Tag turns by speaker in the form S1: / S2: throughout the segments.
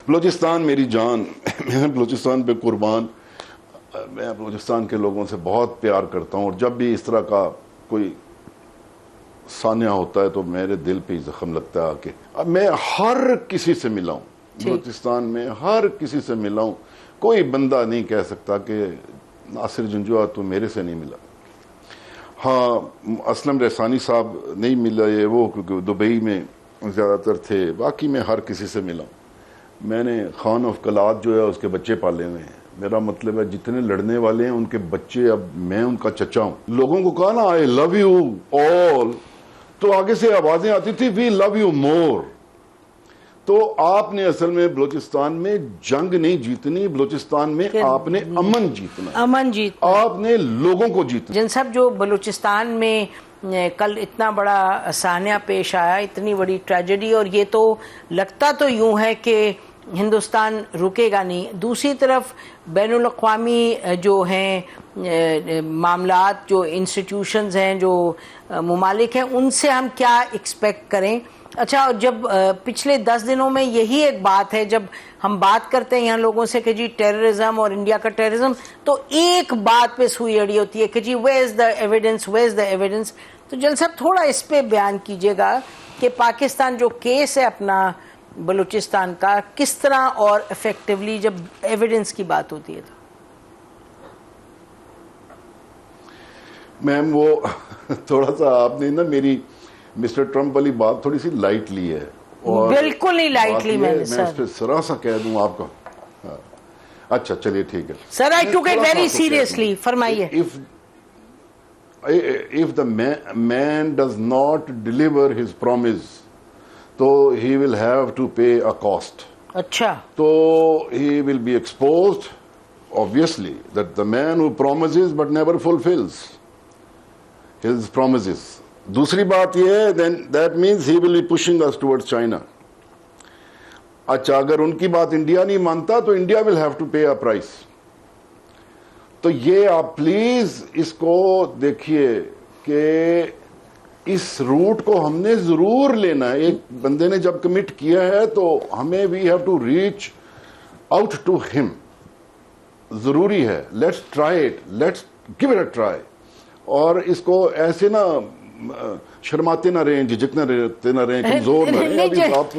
S1: بلوچستان میری جان، میں بلوچستان پہ قربان. میں بلوچستان کے لوگوں سے بہت پیار کرتا ہوں، اور جب بھی اس طرح کا کوئی سانحہ ہوتا ہے تو میرے دل پہ زخم لگتا ہے. کہ اب میں ہر کسی سے ملا ہوں بلوچستان میں، ہر کسی سے ملا ہوں. کوئی بندہ نہیں کہہ سکتا کہ ناصر جنجوعہ تو میرے سے نہیں ملا. ہاں، اسلم رحسانی صاحب نہیں ملا یہ وہ، کیونکہ دبئی میں زیادہ تر تھے. باقی میں ہر کسی سے ملا ہوں. میں نے خان آف کلات جو ہے اس کے بچے پالے ہوئے ہیں. میرا مطلب ہے جتنے لڑنے والے ہیں ان کے بچے، اب میں ان کا چچا ہوں. لوگوں کو کہا نا آئی لو یو آل، تو آگے سے آوازیں آتی تھی وی لو یو مور. تو آپ نے اصل میں بلوچستان میں جنگ نہیں جیتنی، بلوچستان میں آپ نے امن جیتنا، آپ نے لوگوں کو جیتنا.
S2: جن سب جو بلوچستان میں کل اتنا بڑا سانحہ پیش آیا، اتنی بڑی ٹریجڈی، اور یہ تو لگتا تو یوں ہے کہ ہندوستان رکے گا نہیں. دوسری طرف بین الاقوامی جو ہیں معاملات، جو انسٹیٹیوشنز ہیں، جو ممالک ہیں، ان سے ہم کیا ایکسپیکٹ کریں؟ اچھا، جب پچھلے 10 دنوں میں یہی ایک بات ہے، جب ہم بات کرتے ہیں یہاں لوگوں سے کہ جی ٹیررزم اور انڈیا کا ٹیررزم، تو ایک بات پہ سوئی اڑی ہوتی ہے کہ جی where is the evidence, where is the evidence. تو جل صاحب تھوڑا اس پہ بیان کیجئے گا کہ پاکستان جو کیس ہے اپنا بلوچستان کا، کس طرح اور افیکٹولی جب ایویڈنس کی بات ہوتی ہے تو.
S1: میم وہ تھوڑا سا آپ نے نا میری مسٹر ٹرمپ والی بات تھوڑی سی لائٹ لی ہے. اور
S2: بالکل نہیں لائٹ لی میں نے
S1: اس پہ ذرا سا کہہ دوں آپ کا. اچھا چلیے ٹھیک ہے
S2: سر، آئی ٹوک اٹ ویری سیریسلی. فرمائیے.
S1: If the man does not deliver his promise, تو he will have to pay a cost.
S2: اچھا.
S1: تو he will be exposed, obviously, that the man who promises but never fulfills his promises. دوسری بات یہ ہے then that means he will be pushing us towards China. اچھا، اگر ان کی بات انڈیا نہیں مانتا تو India will have to pay a price. تو یہ آپ پلیز اس کو دیکھیے کہ اس روٹ کو ہم نے ضرور لینا ہے. ایک بندے نے جب کمٹ کیا ہے تو ہمیں we have to reach out to ہم. ضروری ہے. Let's try it, let's give it a try. اور اس کو ایسے نہ شرماتے نہ رہیں، جھجکتے نہ رہیں، کمزور نہ رہیں. آپ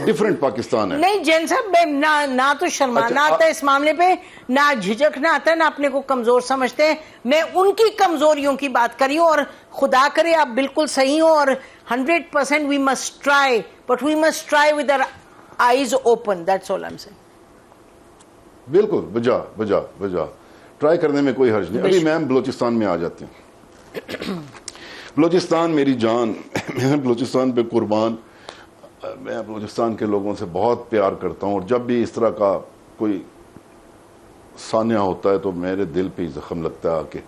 S1: ڈفرنٹ پاکستان ہے.
S2: نہیں جین صاحب، نہ تو شرمانا آتا ہے اس معاملے پہ، نہ جھجکنا آتا ہے، نہ اپنے کو کمزور سمجھتے ہیں. میں ان کی کمزوریوں کی بات کری ہوں، اور خدا کرے آپ بالکل صحیح ہوں، اور 100% we must try, but we must try with our eyes open. That's all I'm saying.
S1: بالکل بجا ٹرائی کرنے میں کوئی حرج نہیں. ابھی میم بلوچستان میں آ جاتے ہیں. بلوچستان میری جان، میں بلوچستان پہ قربان. میں بلوچستان کے لوگوں سے بہت پیار کرتا ہوں، اور جب بھی اس طرح کا کوئی سانحہ ہوتا ہے تو میرے دل پہ زخم لگتا ہے. کہ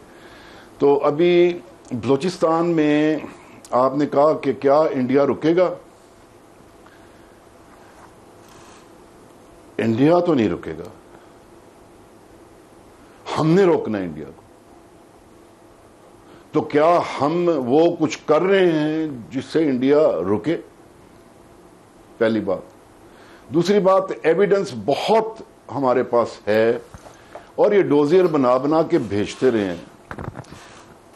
S1: تو ابھی بلوچستان میں آپ نے کہا کہ کیا انڈیا رکے گا؟ انڈیا تو نہیں رکے گا. ہم نے روکنا ہے انڈیا کو. تو کیا ہم وہ کچھ کر رہے ہیں جس سے انڈیا رکے؟ پہلی بات. دوسری بات، ایویڈنس بہت ہمارے پاس ہے، اور یہ ڈوزیر بنا کے بھیجتے رہے ہیں.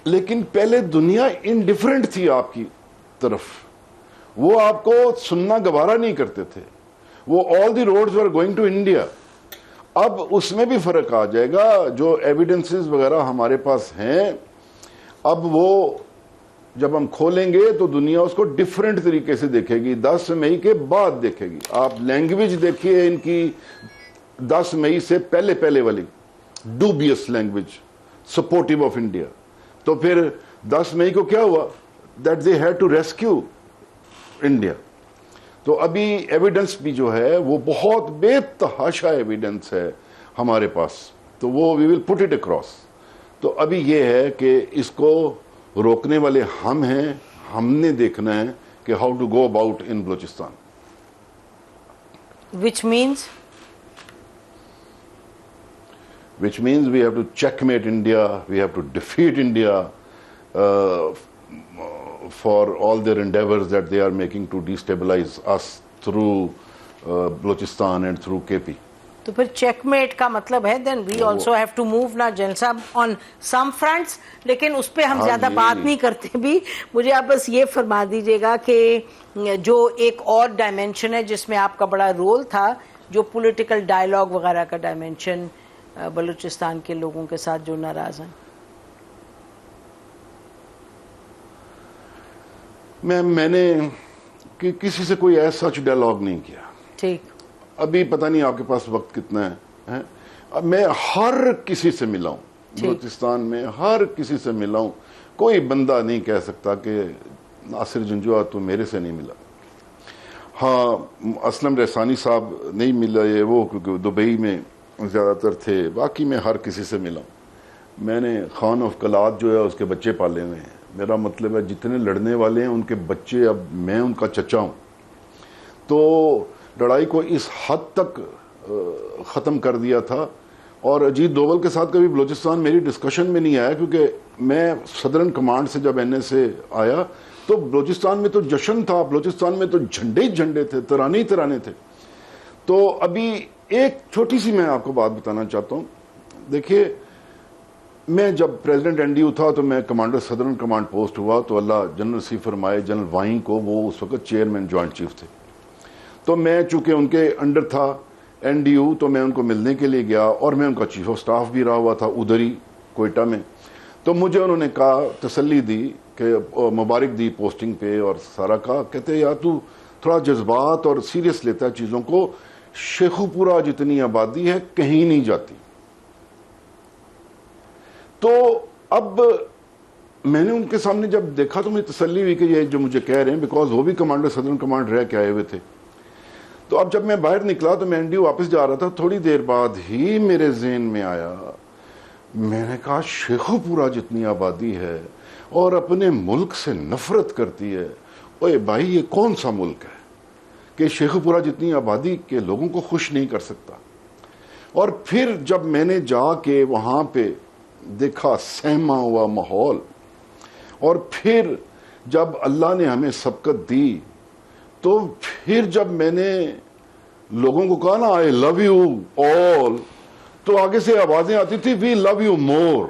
S1: لیکن پہلے دنیا انڈیفرنٹ تھی آپ کی طرف. وہ آپ کو سننا گوارا نہیں کرتے تھے. وہ all the roads were going to India. اب اس میں بھی فرق آ جائے گا. جو ایویڈنسز وغیرہ ہمارے پاس ہیں، اب وہ جب ہم کھولیں گے تو دنیا اس کو ڈیفرنٹ طریقے سے دیکھے گی. 10 مئی کے بعد دیکھے گی. آپ لینگویج دیکھیے ان کی 10 مئی سے پہلے والی dubious language supportive of India. تو پھر 10 مئی کو کیا ہوا؟ That they had to rescue India. تو ابھی ایویڈنس بھی جو ہے وہ بہت بے تحاشا ایویڈنس ہے ہمارے پاس. تو وہ وی ول پٹ اٹ اکراس. تو ابھی یہ ہے کہ اس کو روکنے والے ہم ہیں. ہم نے دیکھنا ہے کہ how to go about in Balochistan.
S2: Which means
S1: we have to checkmate India, we have to defeat India for all their endeavors that they are making to destabilize us through Balochistan and through K P.
S2: تو پھر checkmate کا مطلب ہے then we also have to move نا general صاحب on some fronts, لیکن اس پہ ہم زیادہ بات نہیں کرتے بھی. مجھے آپ بس یہ فرما دیجیے گا کہ جو ایک اور ڈائمینشن ہے جس میں آپ کا بڑا رول تھا, جو پولیٹیکل ڈائلاگ وغیرہ کا ڈائمینشن بلوچستان کے لوگوں کے ساتھ جو ناراض ہیں.
S1: میں نے کسی سے کوئی ایسا سچ ڈائلاگ نہیں کیا.
S2: ٹھیک,
S1: ابھی پتہ نہیں آپ کے پاس وقت کتنا ہے. اب میں ہر کسی سے ملا ہوں بلوچستان میں, ہر کسی سے ملا ہوں. کوئی بندہ نہیں کہہ سکتا کہ ناصر جنجوعہ تو میرے سے نہیں ملا. ہاں اسلم رحسانی صاحب نہیں ملا, یہ وہ کیونکہ دبئی میں زیادہ تر تھے. باقی میں ہر کسی سے ملا ہوں. میں نے خان آف کلات جو ہے اس کے بچے پالے ہوئے ہیں. میرا مطلب ہے جتنے لڑنے والے ہیں ان کے بچے, اب میں ان کا چچا ہوں. تو لڑائی کو اس حد تک ختم کر دیا تھا. اور اجیت دوول کے ساتھ کبھی بلوچستان میری ڈسکشن میں نہیں آیا, کیونکہ میں صدرن کمانڈ سے جب این ایس اے آیا تو بلوچستان میں تو جشن تھا, بلوچستان میں تو جھنڈے ہی جھنڈے تھے, ترانے ہی ترانے تھے. تو ابھی ایک چھوٹی سی میں آپ کو بات بتانا چاہتا ہوں. دیکھیے, میں جب پریزیڈنٹ این ڈی یو تھا تو میں کمانڈر صدرن کمانڈ پوسٹ ہوا تو اللہ جنرل سی فرمائے جنرل وائیں کو, وہ اس وقت چیئرمین جوائنٹ چیف تھے. تو میں چونکہ ان کے انڈر تھا این ڈی یو, تو میں ان کو ملنے کے لیے گیا اور میں ان کا چیف آف سٹاف بھی رہا ہوا تھا ادھر ہی کوئٹہ میں. تو مجھے انہوں نے کہا, تسلی دی کہ مبارک دی پوسٹنگ پہ اور سارا کہا, کہتے یار تو تھوڑا جذبات اور سیریس لیتا ہے چیزوں کو. شیخو پورہ جتنی آبادی ہے کہیں نہیں جاتی. تو اب میں نے ان کے سامنے جب دیکھا تو مجھے تسلی ہوئی کہ یہ جو مجھے کہہ رہے ہیں, بیکاز وہ بھی کمانڈر صدرن کمانڈ رہ کے آئے ہوئے تھے. تو اب جب میں باہر نکلا تو میں این ڈی یو واپس جا رہا تھا, تھوڑی دیر بعد ہی میرے ذہن میں آیا, میں نے کہا شیخو پورہ جتنی آبادی ہے اور اپنے ملک سے نفرت کرتی ہے, اوے بھائی یہ کون سا ملک ہے کہ شیخو پورہ جتنی آبادی کے لوگوں کو خوش نہیں کر سکتا. اور پھر جب میں نے جا کے وہاں پہ دیکھا سہما ہوا ماحول, اور پھر جب اللہ نے ہمیں سبقت دی, تو پھر جب میں نے لوگوں کو کہا نا آئی لو یو آل, تو آگے سے آوازیں آتی تھی وی لو یو مور.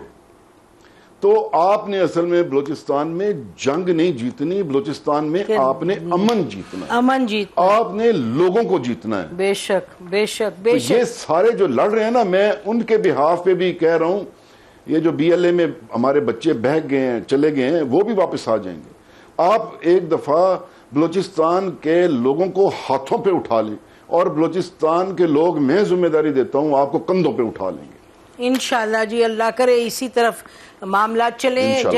S1: تو آپ نے اصل میں بلوچستان میں جنگ نہیں جیتنی, بلوچستان میں آپ نے امن جیتنا ہے,
S2: امن جیتنا,
S1: آپ نے لوگوں کو جیتنا ہے.
S2: بے شک بے شک بے شک.
S1: یہ سارے جو لڑ رہے ہیں نا, میں ان کے بہاف پہ بھی کہہ رہا ہوں, یہ جو بی ایل اے میں ہمارے بچے بہگ گئے ہیں, چلے گئے ہیں, وہ بھی واپس آ جائیں گے. آپ ایک دفعہ بلوچستان کے لوگوں کو ہاتھوں پہ اٹھا لیں, اور بلوچستان کے لوگ, میں ذمہ داری دیتا ہوں, آپ کو کندھوں پہ اٹھا لیں گے
S2: انشاءاللہ. جی اللہ کرے اسی طرف معاملات چلیں.